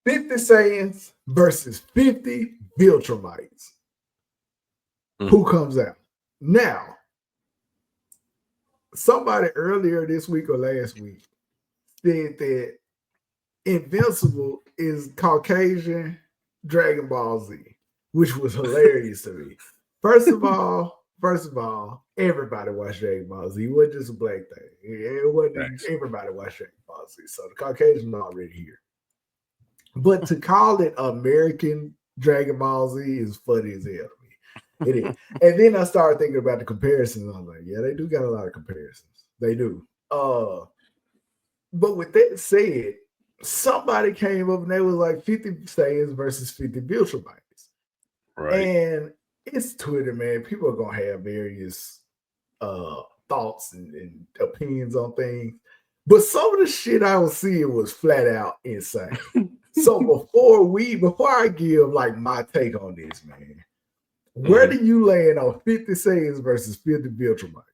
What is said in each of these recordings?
50 Saiyans versus 50 Viltrumites. Who comes out? Now, somebody earlier this week or last week said that Invincible is Caucasian Dragon Ball Z, which was hilarious to me. First of all, everybody watched Dragon Ball Z. It wasn't just a black thing. It wasn't. Everybody watched Dragon Ball Z. So the Caucasians are already here. But to call it American Dragon Ball Z is funny as hell to me. It is. And then I started thinking about the comparisons. I'm like, yeah, they do got a lot of comparisons. They do. But with that said, somebody came up and they was like 50 Saiyans versus 50 Viltrumites. Right. And it's Twitter, man. People are going to have various thoughts and opinions on things. But some of the shit I was seeing was flat out insane. So before I give like my take on this, man, where do you land on 50 Saiyans versus 50 Viltrumites?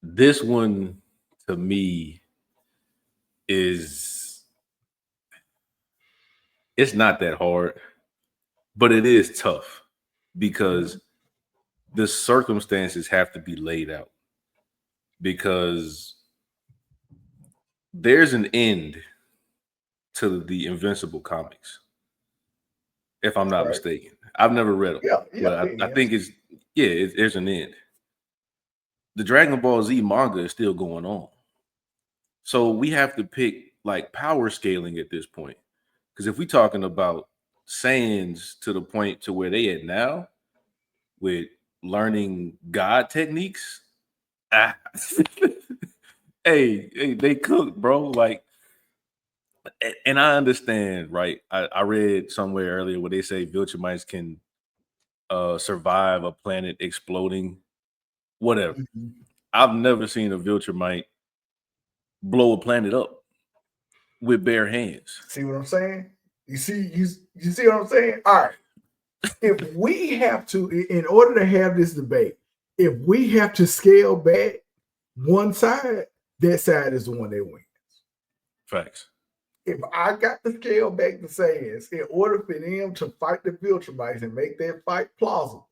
This one to me it's not that hard, but it is tough because the circumstances have to be laid out, because there's an end to the Invincible comics, if I'm not mistaken. I've never read them, but I think there's an end. The Dragon Ball Z manga is still going on. So we have to pick like power scaling at this point. Because if we're talking about Saiyans to the point to where they at now with learning God techniques, hey, they cook, bro. Like, and I understand, right? I read somewhere earlier where they say Viltrumites can survive a planet exploding. Whatever. I've never seen a Viltrumite blow a planet up with bare hands. See what I'm saying? You see what I'm saying? All right. If we have to, in order to have this debate, if we have to scale back one side, that side is the one that wins. Facts. If I got to scale back the Saiyans in order for them to fight the Viltrumites and make that fight plausible,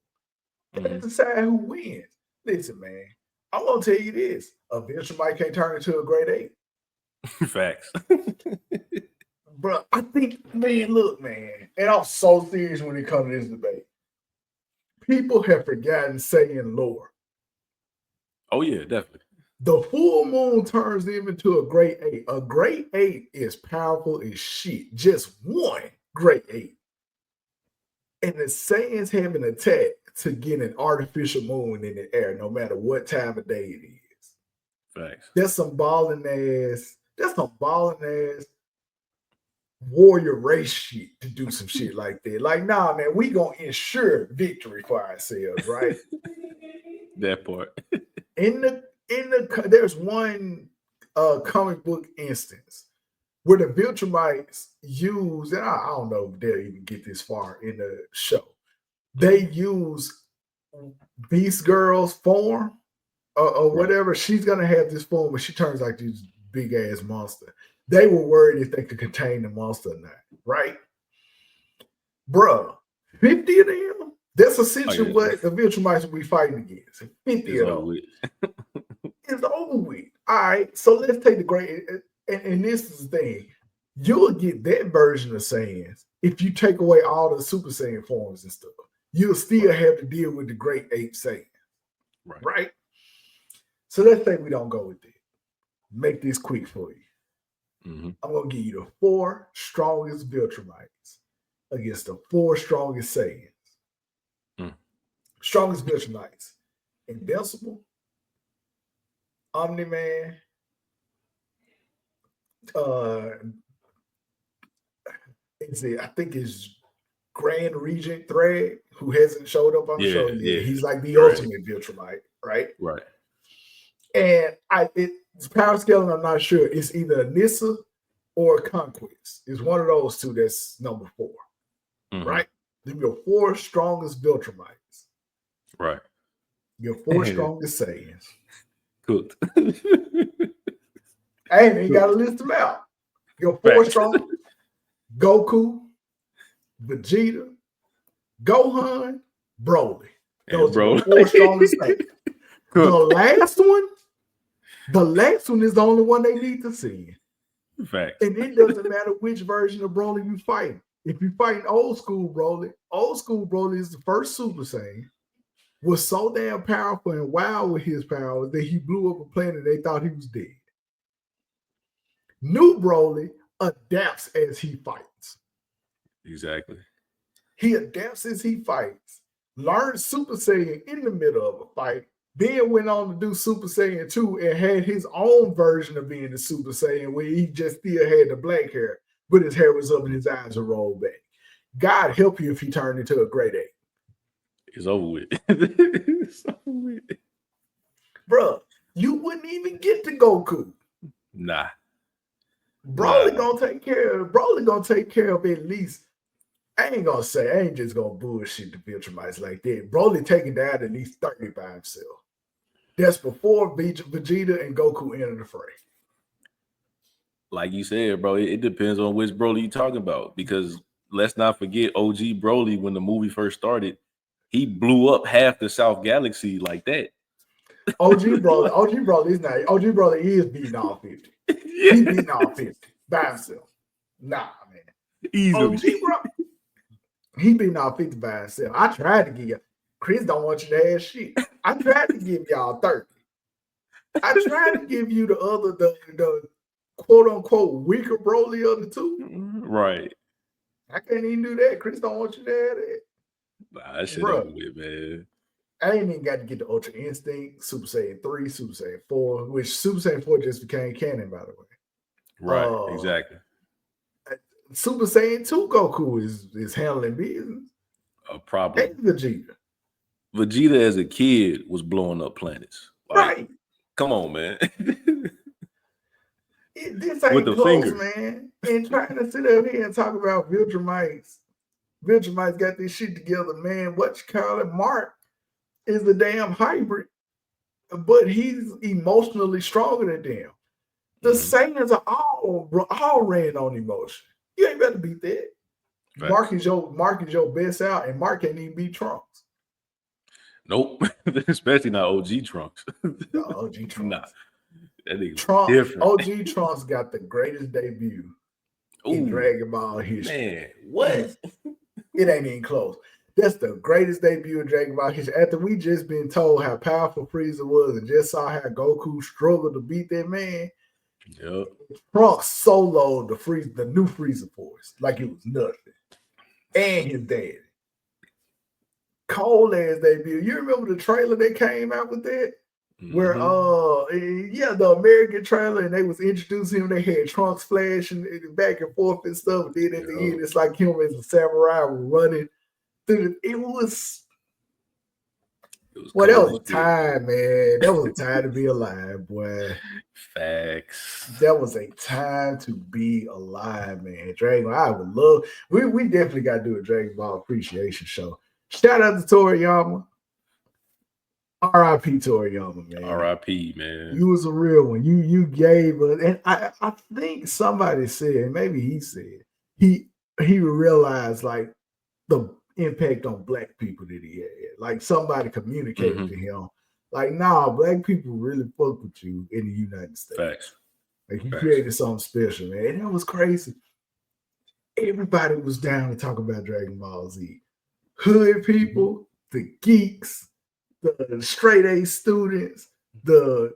that's the side who wins. Listen, man, I'm gonna tell you this: a Viltrumite can't turn into a grade 8. Facts. Bro, I think, man, look, man, and I'm so serious when it comes to this debate. People have forgotten Saiyan lore. Oh, yeah, definitely. The full moon turns them into a grade 8. A grade 8 is powerful as shit. Just one grade 8. And the Saiyans have an attack to get an artificial moon in the air, no matter what time of day it is. Thanks. That's some balling ass warrior race shit to do some shit like that. Like, nah, man, we gonna ensure victory for ourselves, right? That part. There's one comic book instance where the Viltrumites use, and I don't know if they'll even get this far in the show. They use Beast Girl's form or whatever. She's gonna have this form where she turns like this big ass monster. They were worried if they could contain the monster or not, right? Bruh, 50 of them, that's essentially what the Viltrumites will be fighting against. 50 of them. It's over with. All right, so let's take the great, and this is the thing. You'll get that version of Saiyans if you take away all the Super Saiyan forms and stuff. You'll still have to deal with the great 8 Saiyans. Right? So let's say we don't go with that. Make this quick for you. I'm going to give you the 4 strongest Viltrumites against the 4 strongest Saiyans. Strongest Viltrumites. Invincible, Omni-Man, I think it's Grand Regent Thread, who hasn't showed up on the show yet. He's like the ultimate Viltrumite, right? Right. And it's power scaling, I'm not sure. It's either Nissa or Conquest. It's one of those two that's number 4. Right? They're your 4 strongest Viltrumites. Right. Your 4 strongest Saiyans. Cooked. And you got to list them out. Your four strong: Goku, Vegeta, Gohan, Broly. Those are the four strongest things. The last one is the only one they need to see. Facts. And it doesn't matter which version of Broly you fight. If you fight old school Broly is the first Super Saiyan, was so damn powerful and wild with his powers that he blew up a planet they thought he was dead. New Broly adapts as he fights. Exactly. He adapts as he fights. Learned Super Saiyan in the middle of a fight. Then went on to do Super Saiyan 2 and had his own version of being the Super Saiyan where he just still had the black hair, but his hair was up and his eyes were rolled back. God help you if he turned into a grade 8. It's over with. It's over with. Bruh, you wouldn't even get to Goku. Nah. Broly gonna take care of at least. I ain't just gonna bullshit the Viltrumites like that. Broly taking down at least 30 by himself. That's before Vegeta and Goku enter the fray. Like you said, bro, it depends on which Broly you're talking about. Because let's not forget OG Broly, when the movie first started, he blew up half the South Galaxy like that. OG Broly is beating all 50. Yeah. He beating all 50 by himself. Nah, man. Easily. OG bro, he beating all 50 by himself. I tried to give you. Chris don't want you to have shit. I tried to give y'all 30. I tried to give you the quote unquote weaker Broly of the two. Right. I can't even do that. Chris don't want you to have that. Nah, that shit over with, man. I ain't even got to get the Ultra Instinct, Super Saiyan 3, Super Saiyan 4, which Super Saiyan 4 just became canon, by the way. Right, exactly. Super Saiyan 2 Goku is handling business. A problem. And Vegeta. Vegeta as a kid was blowing up planets. Like, right. Come on, man. This ain't close, man. And trying to sit up here and talk about Viltrumites. Viltrumites got this shit together, man. What you call it? Mark is the damn hybrid, but he's emotionally stronger than them. The Saiyans are all ran on emotion. You ain't better beat that. Right. Mark is your best out, and Mark can't even beat Trunks. Nope, especially not OG Trunks. No, OG Trunks. Nah, that nigga Trunks, different. OG Trunks got the greatest debut in Dragon Ball history. Man, what? It ain't even close. That's the greatest debut in Dragon Ball history. After we just been told how powerful Frieza was and just saw how Goku struggled to beat that man. Yep. Trunks soloed the new Frieza Force like it was nothing. And his dad. Cold ass debut. You remember the trailer that came out with that? Where the American trailer, and they was introducing him. They had Trunks flashing back and forth and stuff. And then at the end, it's like him as a samurai running through. It was well, that was a time, man. That was a time to be alive, boy. Facts. That was a time to be alive, man. Dragon Ball, I would love. We definitely got to do a Dragon Ball appreciation show. Shout out to Toriyama. R.I.P. Toriyama, man. R.I.P. man. You was a real one. You gave us, and I think somebody said, maybe he said, he realized like the impact on black people that he had. Like somebody communicated to him, like, nah, black people really fuck with you in the United States. Facts. Like he created something special, man. And that was crazy. Everybody was down to talk about Dragon Ball Z. Hood people, the geeks, the straight A students, the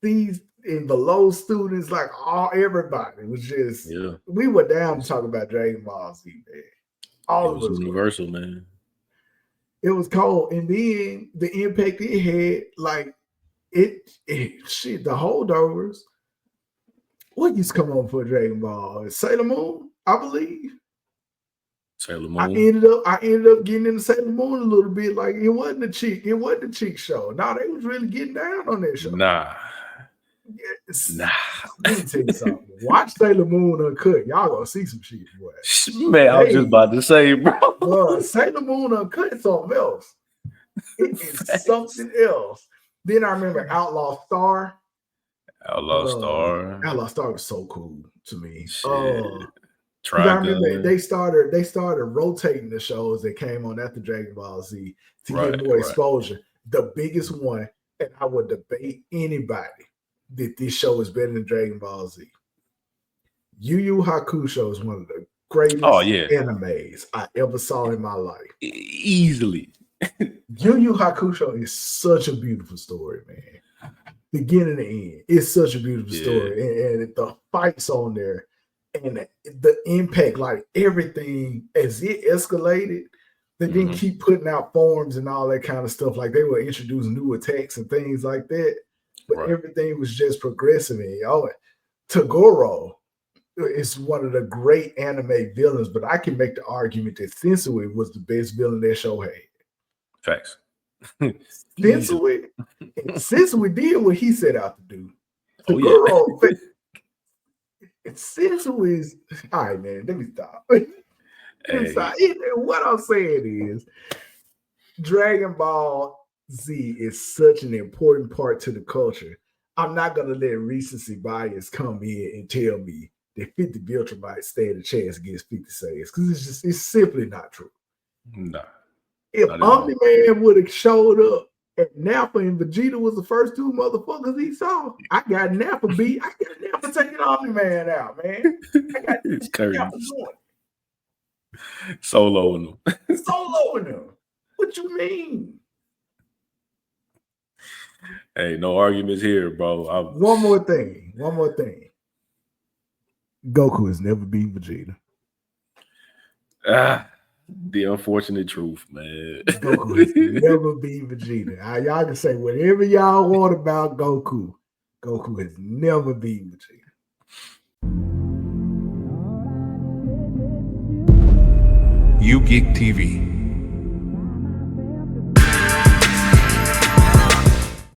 these and below students, like everybody was just we were down to talk about Dragon Ball Z, man. All of us universal, man. It was cold. And then the impact it had, like it shit, the holdovers. What used to come on for Dragon Ball? Sailor Moon, I believe. Sailor Moon. I ended up getting into Sailor Moon a little bit. Like it wasn't the chick show. Nah, they was really getting down on that show. Nah. Yes. Nah. Let me tell you something. Watch Sailor Moon Uncut. Y'all gonna see some shit, boy. Man, I was just about to say, bro. Sailor Moon Uncut is something else. It is something else. Then I remember Outlaw Star. Outlaw Star. Outlaw Star was so cool to me. Because I remember they started rotating the shows that came on after Dragon Ball Z to get more exposure. The biggest one, and I would debate anybody that this show is better than Dragon Ball Z. Yu Yu Hakusho is one of the greatest animes I ever saw in my life. Easily. Yu Yu Hakusho is such a beautiful story, man. Beginning to end, it's such a beautiful story, and the fights on there, and the impact, like everything as it escalated, they didn't keep putting out forms and all that kind of stuff. Like they were introducing new attacks and things like that, but everything was just progressive. And Toguro is one of the great anime villains, but I can make the argument that Sensui was the best villain that show had. Facts. Sensui did what he set out to do. Toguro, Sensui is all right, man. Let me stop. What I'm saying is, Dragon Ball Z is such an important part to the culture. I'm not gonna let recency bias come in and tell me that 50 Viltrumites stand a chance against 50 Saiyans, because it's simply not true. No. If Omni-Man would have showed up and Nappa and Vegeta was the first two motherfuckers he saw, I got Nappa beat. I got Nappa taking Omni-Man out, man. I got Nappa doing soloing them. Soloing them. What you mean? Hey, no arguments here, bro. One more thing. Goku has never beat Vegeta. The unfortunate truth, man. Goku has never beat Vegeta. Y'all can say whatever y'all want about Goku. Goku has never beat Vegeta. U-GeekTV.